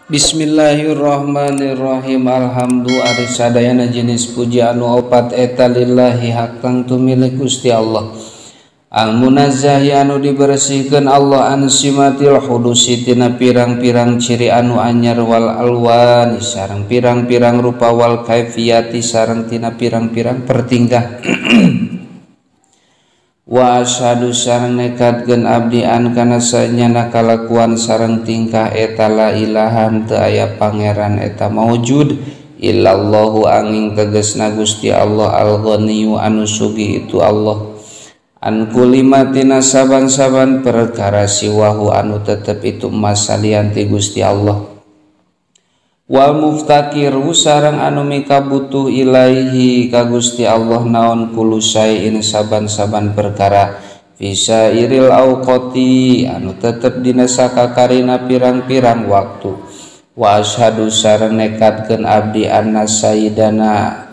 Bismillahirrahmanirrahim. Alhamdu ari sadayana jenis puji anu opat eta lillahi hak tangtu milik Gusti Allah. Al-munazzahi anu dibersihkeun Allah an simatil hudusi tina pirang-pirang ciri anu anyar wal alwani sareng pirang-pirang rupa wal kaifiyati sareng tina pirang-pirang pertingkah. Wa asyhadu sareng nekadkeun abdi an kana sanyana kalakuan sareng tingkah eta la ilaha teu aya pangeran eta maujud illallahu angin tegasna Gusti Allah al-ghaniyyu anu sugi itu Allah an kulimatina saban-saban perkara siwahu anu tetep itu masalian ti Gusti Allah wal muftakiru sareng anu mikabutuh ilaihi ka Gusti Allah naon kulu sayin saban-saban perkara fisairil auqati anu tetep dina sakakarina pirang-pirang waktu wa asyhadu sareng nekadkeun abdi anna sayyidana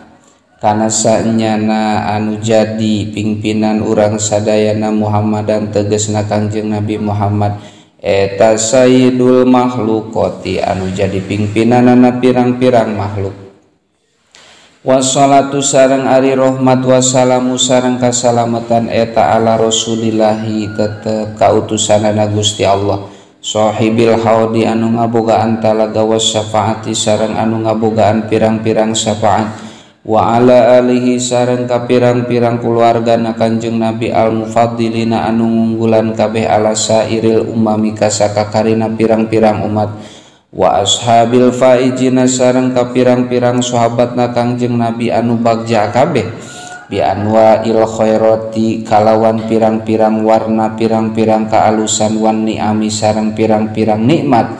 kana sanyana anu jadi pingpinan urang sadayana Muhammadan tegasna Kangjeng Nabi Muhammad eta sayyidul makhlukoti anu jadi pingpinanana pirang-pirang makhluk wassalatu sareng ari rahmat wassalamu sareng kasalamatan eta ala rasulillahi tetep kautusanana Gusti Allah sahibil haudi anu ngabogaan talaga wasyafaati sareng anu ngabogaan pirang-pirang syafaat wa ala alihi sareng ka pirang-pirang keluargana Kanjeng Nabi al-mufaddilina anu ngunggulan kabeh ala sairil umami ka sakakarina pirang-pirang umat wa ashabil faijina sareng ka pirang-pirang sahabatna Kanjeng Nabi anu bagja kabeh bi anwa'il khairati kalawan pirang-pirang warna pirang-pirang kaalusan wan ni'ami sareng pirang-pirang nikmat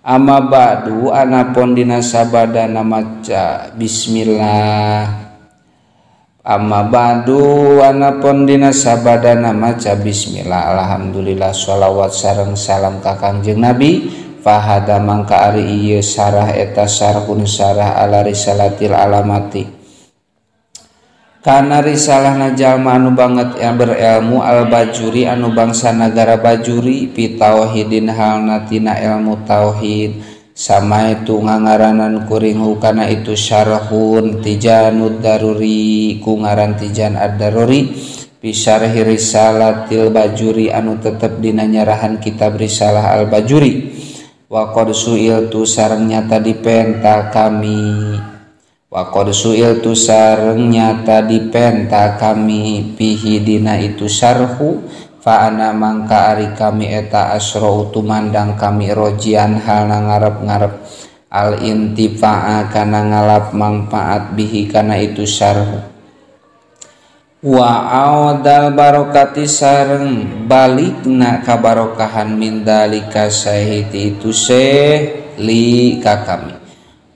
amma ba'du anapun dina sabadana maca bismillah amma ba'du anapun dina sabadana maca bismillah alhamdulillah sholawat sareng salam ka Kangjeng Nabi fahada mangka ari ieu sarah eta sarhun sarah ala risalatil alamati kana risalahna jalma anu banget yang berilmu al-Bajuri anu bangsa negara Bajuri pi tauhidin halna tina ilmu tauhid sama itu ngangaranan kuring kana itu syarhun tijanud daruri ku ngaran tijan ad-daruri pi syarhi risalatil Bajuri anu tetep dina nyarahan kitab risalah al-Bajuri wa qad su'iltu sareng nyata dipenta kami wa qad su'iltu sareng nyata dipenta kami pihi dina itu syarhu fa ana mangka ari kami eta asra'u tumandang kami rojian halna ngarep-ngarep al intifa'a kana ngalap manfaat bihi kana itu syarhu wa audal barokati sareng balikna kabarokahan min dalika sahiti itu li ka kami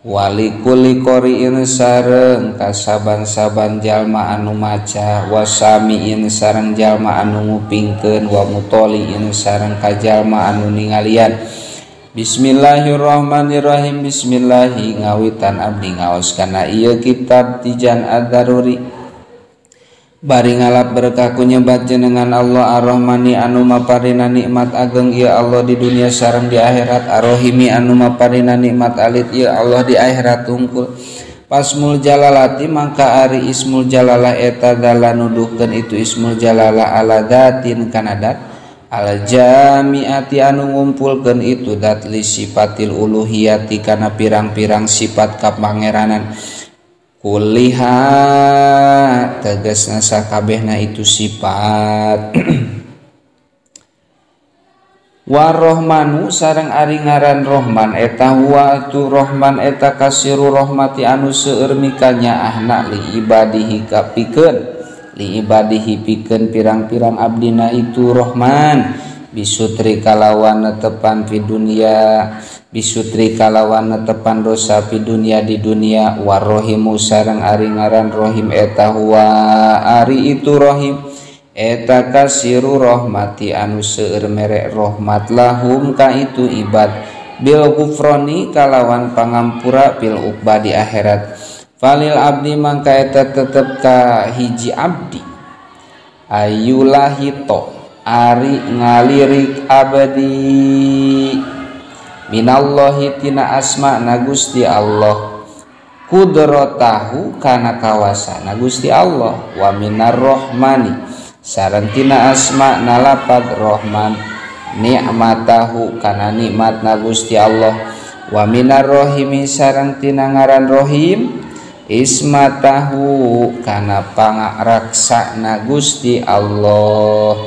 wali kuli qori'in sareng kasaban-saban jalma anu maca wasami'in sareng jalma anu ngupingkeun wa mutoli'in sareng ka jalma anu ningalian bismillahirrahmanirrahim bismillahi ngawitan abdi ngaos kana ieu kitab tijan ad-daruri bari ngalap berkah ku nyebat jenengan Allah ar-Rahmani anu maparina nikmat ageng ieu Allah di dunia sareng di akhirat ar-Rahimi anu maparina nikmat alit ieu Allah di akhirat tungkul pasmul jalalati mangka ari ismul jalalah eta dala nuduhkeun itu ismul jalalah ala datin kana dat al jamiati anu ngumpulkeun itu dat li sifatil uluhiyati kana pirang-pirang sifat kapangeranan kuliha tegasna sakabehna itu sifat warahmanu sareng ari ngaran Rahman eta huwa tu Rahman eta kasiru rahmati anu seueur mikanya ahna li ibadihi kapikeun li ibadihi pikeun pirang-pirang abdina itu Rahman bisutri kalawan netepan fi dunia bisutri kalawan netepan dosa fi dunia di dunia warohimu sareng ari ngaran rohim eta huwa ari itu rohim eta kasiru rahmati anu seueur mere rahmat lahum ka itu ibad bil gufroni kalawan pangampura bil uqba di akhirat falil abdi mangka eta tetep ka hiji abdi ayulahito ari ngalirik abadi minallahi tina asma na Gusti Allah, qudratahu kana kawasana Gusti Allah, wa minar rahmani sareng tina asma na lapad rahman, ni'matahu kana nikmat na Gusti Allah, wa minar rahimi sareng tina ngaran rahim, ismatahu kana pangraksa na Gusti Allah,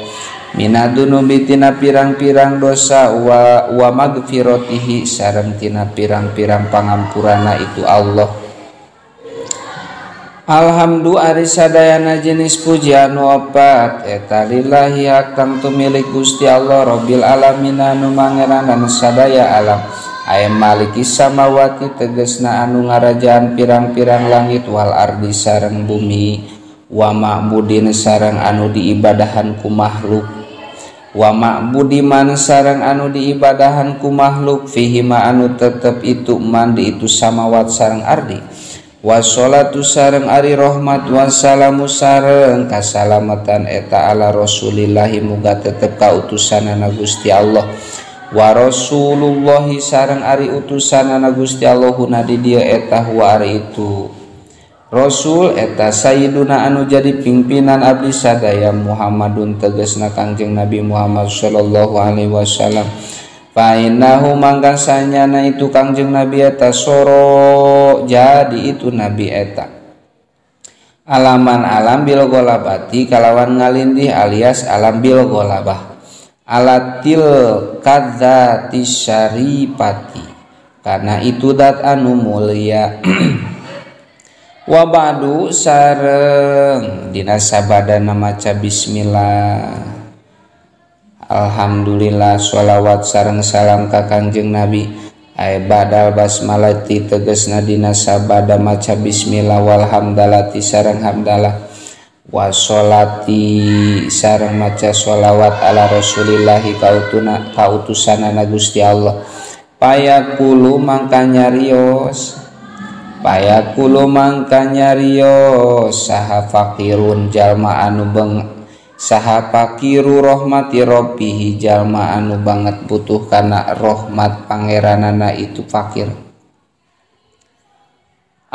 minadunubi tina pirang-pirang dosa, wa magfiratihi sareng tina pirang-pirang pangampurana itu Allah. Alhamdu ari sadayana jenis pujian opat eta lillahi hak tangtu milik Gusti Allah Rabbil alamin anu mangeran sadaya alam, aya malikis samawati tegesna anu ngarajaan pirang-pirang langit wal ardi sareng bumi, wa ma'budin sareng anu diibadahan ku makhluk, wa ma'budiman sareng anu diibadahan ku makhluk, fihi ma anu tetep itu man di itu samawat sareng ardi, wassalatu sareng ari rahmat, wassalamu sareng kasalamatan eta ala rasulillahi muga tetep ka utusanana Gusti Allah, wa rasulullahi sareng ari utusanana Gusti Allah huna di dieu eta huwa ari itu rasul eta sayyiduna anu jadi pimpinan abdi sadaya Muhammadun tegasna Kangjeng Nabi Muhammad sallallahu alaihi wasallam, fa innahu mangka sanyana itu Kangjeng Nabi eta soro jadi itu Nabi eta alaman alam bil golabati kalawan ngalindih alias alam bil golabah, alatil kadzati syaripati karena itu dat anu mulia. Wa ba'du sareng dina sabadana maca bismillah, alhamdulillah, sholawat sareng salam ka Kangjeng Nabi, ay badal basmalati tegesna dina sabada maca bismillah, walhamdalati sareng hamdalah, washolati sareng maca sholawat ala rasulillahi kautusanana Gusti Allah, payakulu mangka nyarios, payakulu mangka nyarios saha fakirun jalma anu saha fakiru rahmati rabbihi jalma anu banget butuh kana rahmat pangeranana itu fakir,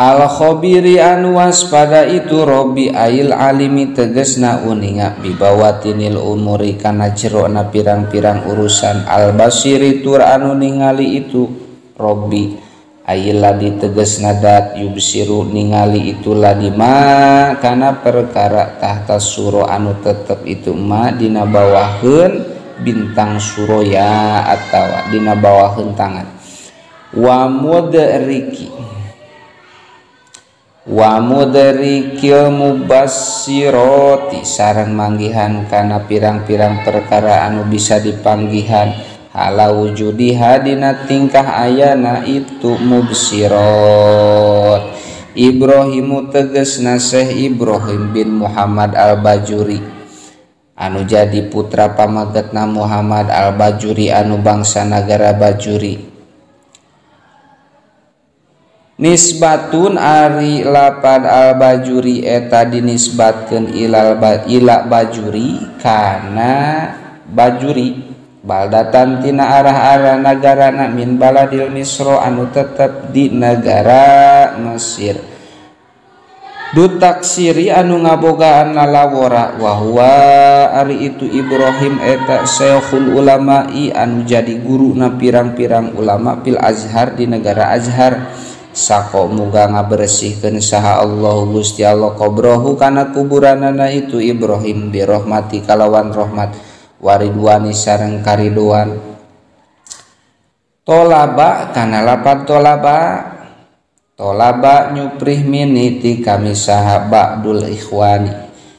al khabiri anu waspada itu Robbi ail alimi tegesna uninga bibawatinil umuri kana jerona pirang-pirang urusan, al basiri tur anu ningali itu Robbi ail ladi tegesna dat yubsiru ningali itu ladi ma kana perkara tahta suro anu tetep itu ma dina bawaheun bintang suroya atawa dina bawaheun tangan, wa mudrikil mubassirati sareng manggihan kana pirang-pirang perkara anu bisa dipanggihan, ala wujudiha dina tingkah ayana itu mubsirat. Ibrahimu tegesna Syekh Ibrahim bin Muhammad al-Bajuri anu jadi putra pamagetna Muhammad al-Bajuri anu bangsa nagara Bajuri. Nisbatun ari lapad al-Bajuri eta dinisbatkeun ila Bajuri kana Bajuri baldatan tina arah-arah nagarana min baladil Misro anu tetep di negara Mesir, dutaksiri anu ngabogaan lalawora, wahwa ari itu Ibrahim eta syekhul ulama'i anu jadi guru na pirang-pirang ulama fil Azhar di negara Azhar, sako muga ngabersihkeun saha Allah Gusti Allah qabrahu kana kuburanana itu Ibrahim bi rahmati kalawan rahmat, waridwani sareng kariduan. Tolaba kana lapad tolaba nyuprih miniti kami saha ba'dul ikhwani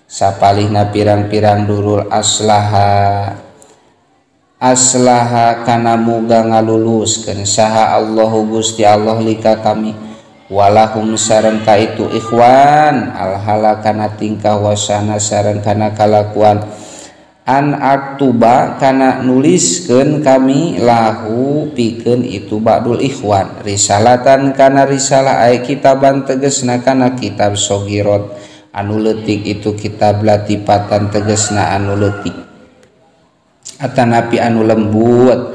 sapalihna pirang-pirang durul aslaha kana muga ngaluluskeun saha Allahu Gusti Allah lika kami, walahum sareng ka itu ikhwan alhala kana tingkah wasana sareng kana kalakuan, an aktuba kana nuliskeun kami lahu pikeun itu ba'dul ikhwan risalatan kana risalah ay kitaban tegesna kana kitab sogirot anu leutik itu kitab latifatan tegesna anu leutik, atanapi anu lembut,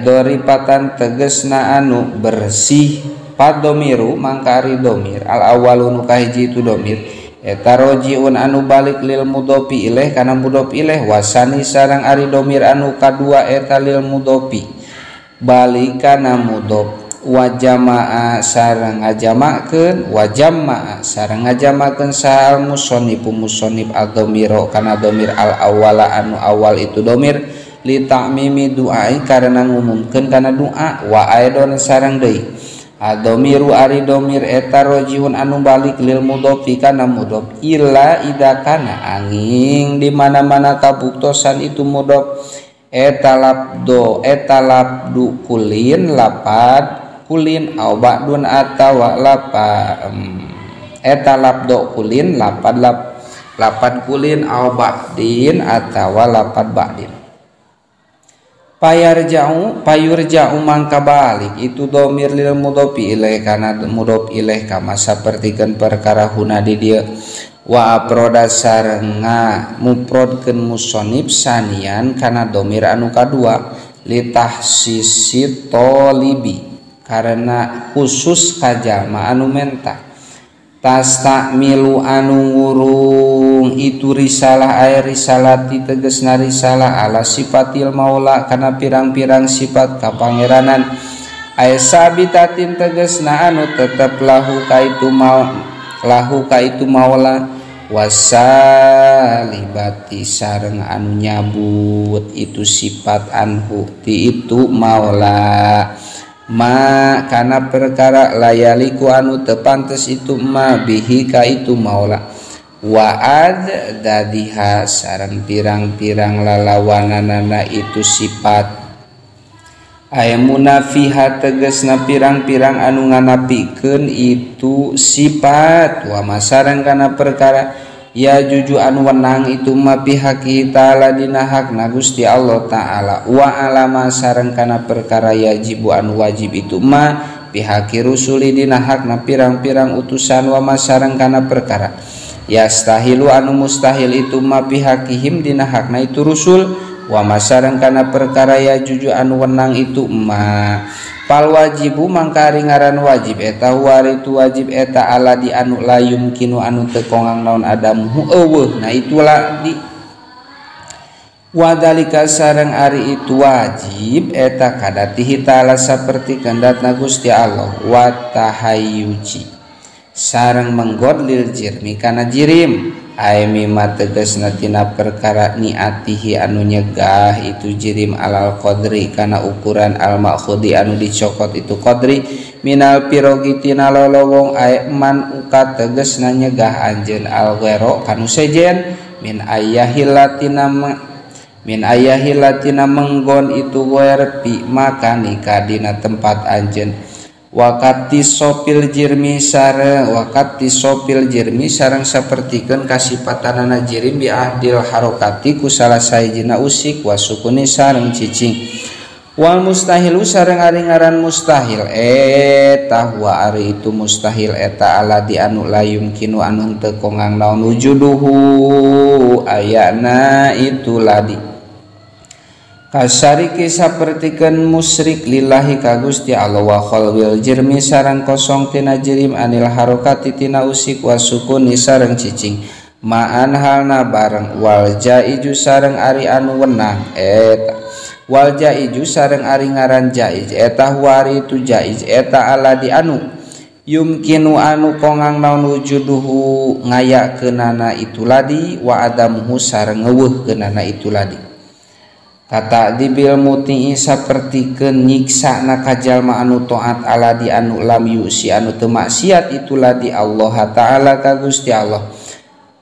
doripatan tegesna anu bersih padomiru mangka ari domir al awalu nu kahiji itu domir eta rojiun anu balik lil mudhofi ilaih kana mudhofi ilaih wasani sareng ari domir anu kadua eta lil mudhofi balik kana mudhof wajamaa sareng ngajamakeun wajamaa sareng ngajamakeun sahal musonnifu musonnif al domiro kana domir al awala anu awal itu domir li ta'mimi du'ai karena ngumumkeun kana doa wa aidon sareng deui adomiru ari domir eta rojiun anu balik lil mudhofi kana mudhof illa idakana angin di mana-mana kabuktosan itu mudhof eta labdu kulin lapad kulin au ba'dun atawa eta labdu kulin lapad kulin au ba'din atawa lapad ba'din payurja'u mangka balik itu domir lil mudhofi ilaih kana mudhof ilaih kama sapertikeun perkara huna di dieu wa aproda sareng muprodkeun musonif sanian kana domir anu kadua litahsisi tolibi karena khusus kajalma anu menta tastakmilu anu ngurung itu risalah air risalati tegesna risalah ala sifatil maula kana pirang-pirang sifat kapangeranan ay sabitatin tegesna anu tetep lahu kaitu maula wasalibati sareng anu nyabut itu sifat anhu ti itu maula ma kana perkara layaliku anu tepantes itu ma bihi ka itu maula wa ad dadiha sareng pirang-pirang lalawananana itu sifat aya munafiha tegesna pirang-pirang anu nganapikeun itu sifat wa masareng kana perkara ya juju anu wenang itu ma pihaki ta'ala dina hakna Gusti Allah ta'ala wa alama sareng kana perkara yajibu anu wajib itu ma pihaki rusuli dina hakna pirang-pirang utusan wa masareng kana perkara yastahilu anu mustahil itu ma pihakihim dina hakna itu rusul wa masareng kana perkara ya juju anu wenang itu ma pal wajibu mangka ari ngaran wajib eta huari itu wajib eta ala di anu layum kinu anu teu kongang naon adamu eueuh nah itulah di wadalika sareng ari itu wajib eta kadatihi ta'ala saperti kehendatna Gusti Allah wa tahayyuji sareng menggod lil jirmi kana jirim ay mimma tegasna tina perkara niatihi anu nyegah itu jirim alal qadri kana ukuran al makhudi anu dicokot itu qadri minal pirogi tina lolowong ay man uka tegasna nyegah anjeun al ghero kanu sejen min ayahilatina menggon itu werpi maka nikah dina tempat anjeun wakati sopil jirmi sareng sapertikeun kasipatanana jirim bi ahdil harokati ku salah sahijina usik wasukuni sareng cicing wal mustahilu sareng ari ngaran mustahil eta huwa ari itu mustahil eta ala di anu layum kinu anu teu kongang naon wujuduhu ayana itu ladi kasariki sapertikeun musyrik lillahi ka Gusti Allah wa khalwil jirmi sareng kosong tina jirim anil harokati tina usik wa sukuni sareng cicing ma'an halna bareng wal jaiju sareng ari anu wenang eta wal jaiju sareng ari ngaran jaiz eta huari itu jaiz eta ala di anu yumkinu anu kongang naon wujuduhu ngayakeunana itu ladi wa adamuhu sareng ngeuweuhkeunana itu ladi kata dibil muti'i sapertikeun nyiksa na kajalma anu taat ala di anu lam yusi anu teu maksiat itulah di Allah taala ka Gusti Allah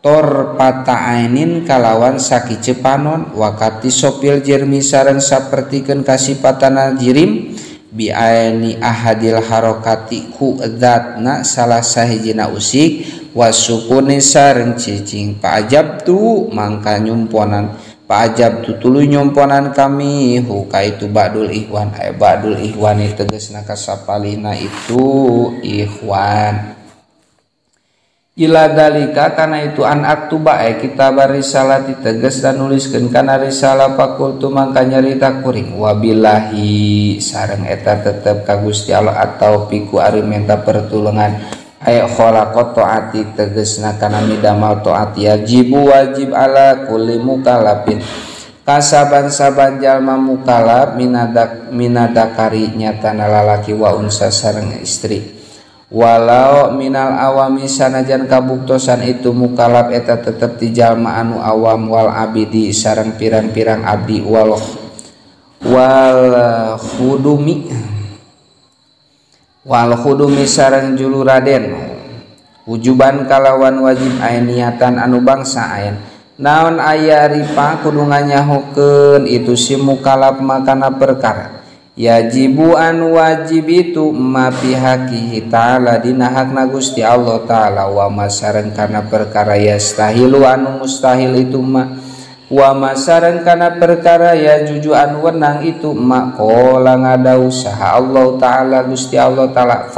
tor pata'ainin kalawan sakice panon wakati sopil jirmi sareng sapertikeun kasipatana jirim bi aini ahadil harokati ku dzatna salah sahijina usik wasukuni sareng cicing pa'ajabtu mangka nyumponan pajab tutuluy nyomponan kami huka itu ba'dul ikhwan ba'dul ikhwan tegasna kasapalina itu ikhwan ila dalika kana itu an aktuba kitab risalati tegas dan nuliskeun kana risalah fakultu mangka nyarita kuring wabillahi sareng eta tetep ka Gusti Allah atau piku ari menta pertulungan khalaqat taati tegasna kana midamal taati yajibu wajib ala kulli mukallafin kasaban-saban jalma mukallaf minadakari nyatana lalaki wa unsa sareng istri walau minal awami sanajan kabuktosan itu mukallaf eta tetep ti jalma anu awam wal abidi sareng pirang-pirang abdi wal khudumi sareng juluraden wujuban kalawan wajib ain niatan anu bangsa ain naon aya ripa kudu nganyahokeun itu si mukallaf makana perkara yajibu anu wajib itu ma pihaqihi ta'ala dina hakna Gusti Allah ta'ala wa masareng kana perkara yastahilu anu mustahil itu ma wa masareng kana perkara ya juju anu wenang itu ma qala ngadau saha Allah ta'ala Gusti Allah ta'ala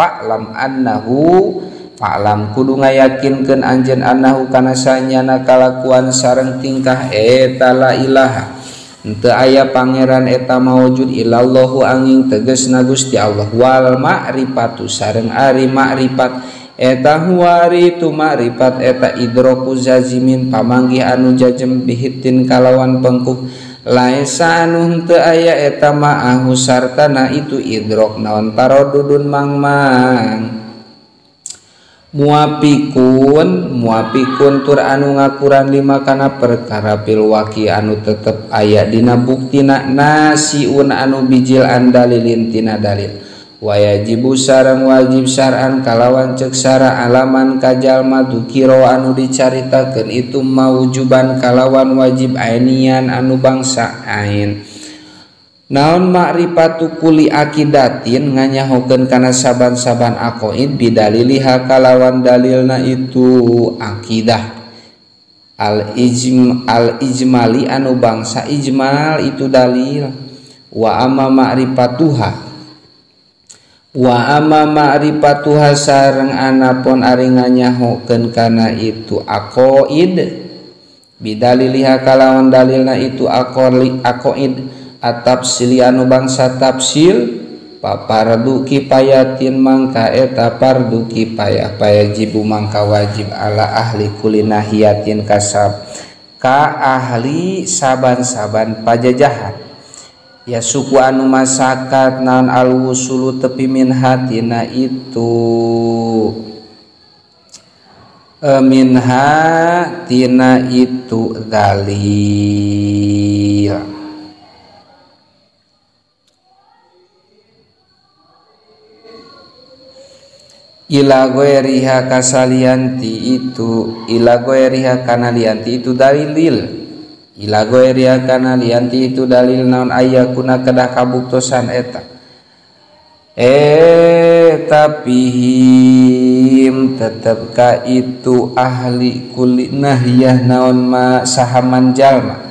fa'lam kudu ngayakinkeun anjeun annahu kana sanyana kalakuan sareng tingkah eta la ilaha henteu aya pangeran eta mawujud illallahu angin tegasna Gusti Allah wal ma'rifatu sareng ari ma'rifat eta huari tu ma'rifat eta idroku zazimin pamanggih anu jajem bihitin kalawan pengkuh laisa anu henteu aya eta ma'ahu sartana itu idrok naon tarodudun mangmang muapikun tur anu ngakuran lima kana perkara pilwaki anu tetep aya dina buktina nasiun anu bijil andalilin tina dalil wayajibu sareng wajib syar'an kalawan cek sara alaman kajalma dukiro anu dicaritakeun itu maujuban kalawan wajib ainian anu bangsa ain naon ma'rifatu kuli akidatin nganyahokeun kana saban-saban aqaid bidaliliha kalawan dalilna itu akidah al ijmali anu bangsa ijmal itu dalil wa amma ma'rifatuha sareng anapun ari nganyahokeun kana itu aqaid bidaliliha kalawan dalilna itu aqaid atapsili anu bangsa tafsil papardu kipayatin mangka eta pardu kipayah payajibu mangka wajib ala ahli kulinahiyatin kasab ka ahli saban-saban pajajahan ya suku anu masakat naon alwusulu tepi min hatina itu minha tina itu dalil ila ghairiha kasalianti itu ila ghairiha kana lianti itu dalil ila ghairiha kana lianti itu dalil naon ayakuna kedah kabuktosan eta tapihim tetep ka itu ahli kulinahiyah naon ma sahaman jalma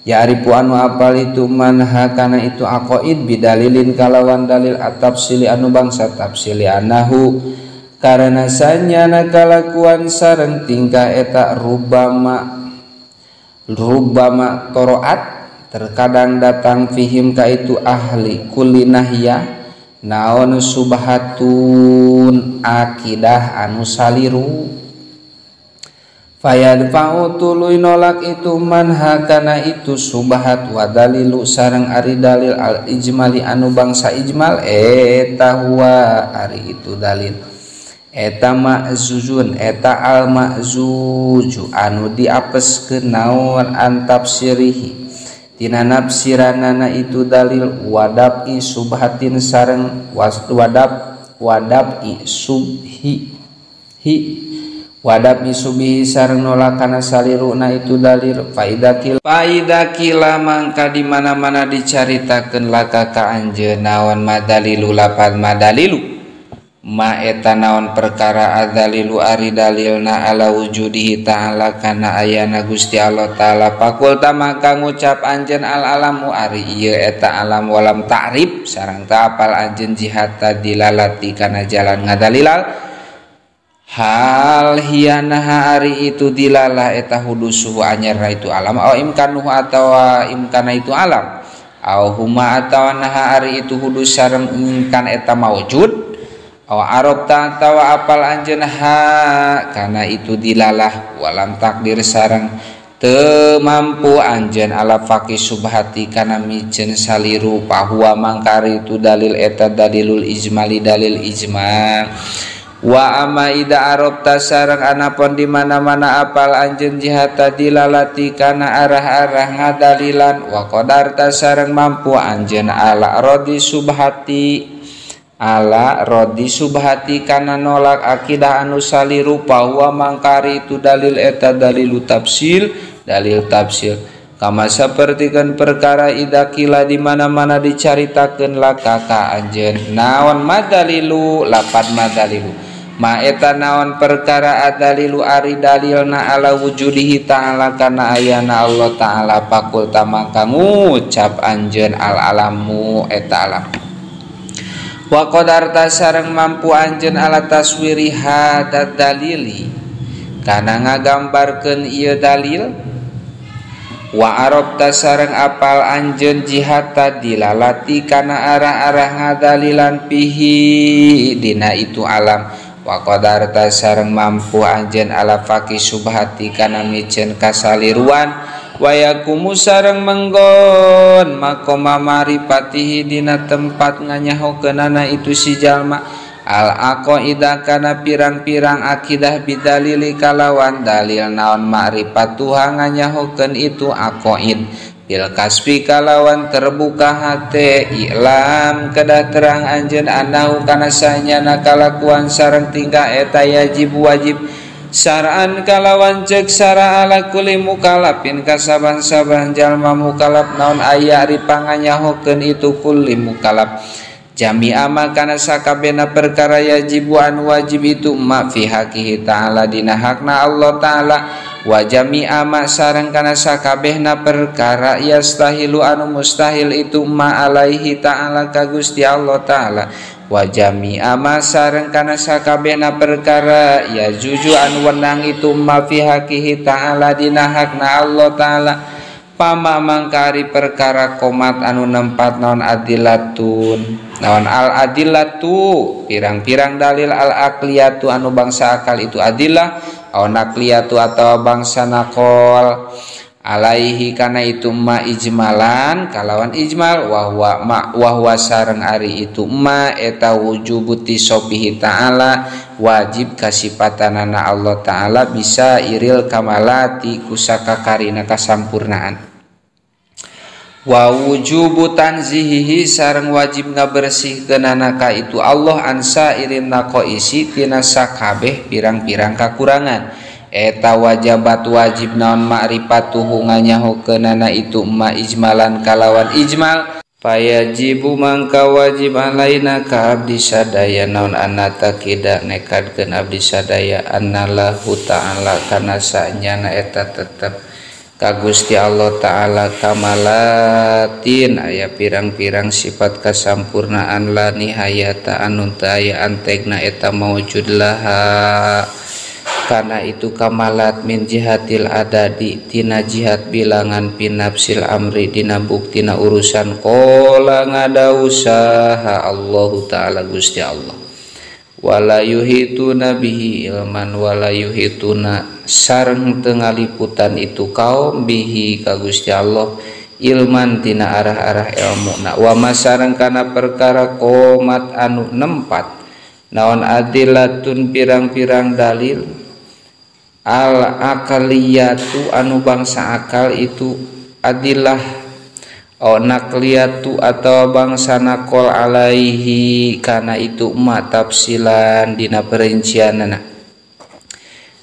ya arifu anu apal itu manha kana itu aqaid bidalilin kalawan dalil atafsili anu bangsa tafsili anahu karena sanyana kalakuan sareng tingkah eta rubama toroat terkadang datang fihim ka itu ahli kulinahiyah naon subhatun akidah anu saliru fayadfa'u tuluy nolak itu manha kana itu subhat wa dalilu sareng ari dalil al ijmali anu bangsa ijmal eta huwa ari itu dalil eta ma'zuzun eta al ma'zuju anu diapeskeun naon antafsirihi tina nafsiranana itu dalil wadabi subhatin sareng wadabi subhi sareng nolakana saliruna itu dalil faidakila mangka di mana-mana dicaritakeun laka ka anjeun naon madalilu lapan madalilu ma eta naon perkara adzalilu ari dalilna ala wujudihi ta'ala kana ayana Gusti Allah ta'ala fakulta maka ngucap anjeun al alamu ari ieu eta alam walam ta'rif sareng teu apal anjeun jihata dilalati kana jalan ngadalilal hal hianaha ari itu dilalah eta hudusuhu anyarna itu alam au imkanuhu atawa imkana itu alam au huma atawa naha ari itu hudus sareng imkan eta maujud au arabta atawa apal anjeun ha kana itu dilalah walam takdir sareng teu mampu anjeun ala faqih subhati kana miceun saliru pahuwa mangkari itu dalil eta dalilul ijmali dalil ijma. Wa amma ida arabta sareng anapun di mana-mana apal anjeun jihata dilalati kana arah-arah ngadalilan wa qadarta sareng mampu anjeun ala rodi subhati kana nolak akidah anu saliru bahwa mangkari itu dalil eta dalil tafsil kama sapertikeun perkara idakila di mana-mana dicaritakeun laka ka anjeun naon madalilu lapad madalilu ma eta naon perkara adalilu ari dalilna ala wujudihi ta'ala kana ayana Allah ta'ala pakul tamaka ngucap anjeun al alamu eta alam wa qadarta sareng mampu anjeun ala taswiri hadat dalili kana ngagambarkeun ieu dalil wa arabta sareng apal anjeun jihata dilalati kana arah-arah ngadalilan pihi dina itu alam wa qadarta sareng mampu anjeun ala faqih subhati kana miceun kasaliruan wa yakumu sareng menggon maqama marifatihi dina tempat nganyahokeunana itu si jalma al aqaidah kana pirang-pirang akidah bidalili kalawan dalil naon ma'rifatuha nganyahokeun itu aqaid bil kasbi kalawan terbuka hate ilam kedah terang anjeun anahu kana sanyana kalakuan sareng tingkah eta yajib wajib saraan kalawan cek sara ala kulli mukallafin kasaban-saban jalma mukallaf naon aya ari panganyahokeun itu kulli mukallaf jami'a makana sakabehna perkara yajib anu wajib itu ma fi haqihi ta'ala dina hakna Allah ta'ala wa jami'a ma sareng kana sakabehna perkara yastahilu anu mustahil itu ma alaihi ta'ala ka Gusti Allah ta'ala wa jami'a ma sareng kana sakabehna perkara ya juju anu wenang itu ma fi haqihi ta'ala dina hakna Allah ta'ala pama mangkari perkara komat anu nempat naon adilatun naon al adillatu pirang-pirang dalil al aqliyatu anu bangsa akal itu adillah au naqliyatu atau bangsa naqol alaihi kana itu ma ijmalan kalawan ijmal wa huwa sareng ari itu ma eta wujubuti sobihi ta'ala wajib kasipatanana Allah ta'ala bisa iril kamalati kusakakarina kasampurnaan wa wujubu tanzihihi sareng wajib ngabersihkeunana ka itu Allah ansa irin naqaisi tina sakabeh pirang-pirang kakurangan eta wajabat wajib naon ma'rifatuhu nganyahokeunana itu ma ijmalan kalawan ijmal payajibu mangka wajib alaina ka abdi sadaya naon anata kida nekadkeun abdi sadaya annallahu ta'ala kana sanyana eta tetep ka Gusti Allah ta'ala kamalatin aya pirang-pirang sifat kasampurnaan la nihayata anu teu aya antegna eta maujud laha kana itu kamalat min jihatil adadi tina jihat bilangan pinapsil amri dina buktina urusan qala ngadausaha Allahu ta'ala Gusti Allah wala yuhituna bihi ilman wala yuhituna sareng teu ngaliputan itu kaum bihi ka Gusti Allah ilman tina arah-arah ilmuna wa masareng kana perkara qomat anu nempat naon adilatun pirang-pirang dalil al akaliyatu anu bangsa akal itu adilah au naqliyatu atau bangsa naqol alaihi kana itu ma tafsilan dina perincianana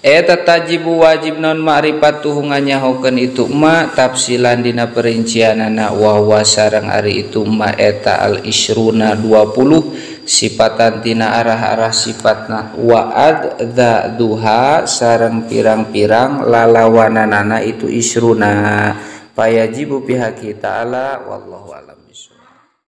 eta tajibu wajib non ma'rifatuhu nganyahokeun itu ma tafsilan dina perincianana wa huwa sareng ari itu ma eta al isruna 20 sifatan tina arah-arah sifatna wa adzaduha sareng pirang-pirang lalawananana itu isruna payajibu pihak ta'ala wallahu